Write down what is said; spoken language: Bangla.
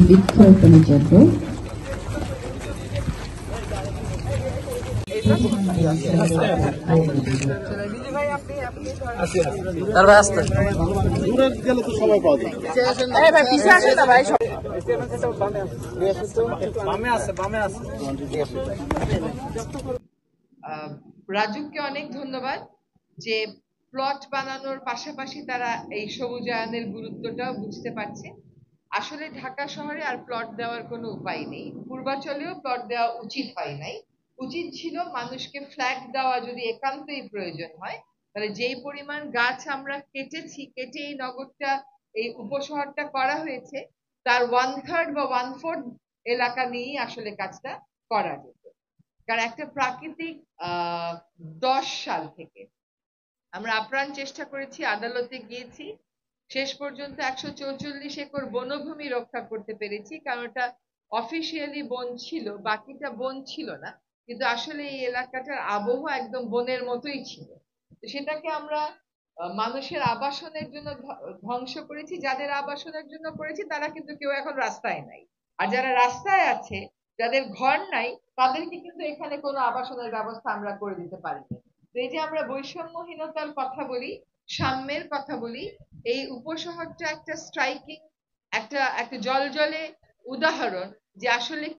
বৃক্ষরোপণের জন্য রাজুকে অনেক ধন্যবাদ যে প্লট বানানোর পাশাপাশি তারা এই সবুজায়নের গুরুত্বটাও বুঝতে পারছে। আসলে ঢাকা শহরে আর প্লট দেওয়ার কোনো উপায় নেই, পূর্বাঞ্চলেও প্লট দেওয়া উচিত হয় নাই। উচিত ছিল মানুষকে ফ্ল্যাট দেওয়া যদি একান্তই প্রয়োজন হয়, তাহলে যেই পরিমাণ গাছ আমরা কেটেছি, কেটে এই নগরটা, এই উপশহরটা করা হয়েছে, তার 1/3 বা 1/4 এলাকা নিয়েই আসলে কাজটা করা যেত। কারণ একটা প্রাকৃতিক 10 সাল থেকে আমরা আপ্রাণ চেষ্টা করেছি, আদালতে গিয়েছি, শেষ পর্যন্ত 144 একর বনভূমি রক্ষা করতে পেরেছি, কারণ ওটা অফিসিয়ালি বন ছিল, বাকিটা বন ছিল না, কিন্তু আসলে এই এলাকাটার আবহাওয়া একদম বনের মতোই ছিল। সেটাকে আমরা মানুষের আবাসনের জন্য ধ্বংস করেছি। যাদের আবাসনের জন্য করেছি তারা কিন্তু কেউ এখন রাস্তায় নাই, আর যারা রাস্তায় আছে, যাদের ঘর নাই, তাদেরকে কিন্তু এখানে কোনো আবাসনের ব্যবস্থা আমরা করে দিতে পারিনি। তো এই যে আমরা বৈষম্যহীনতার কথা বলি, সাম্যের কথা বলি, এই উপশহরটা একটা স্ট্রাইকিং, একটা একটা জলজলে উদাহরণ যে আসলে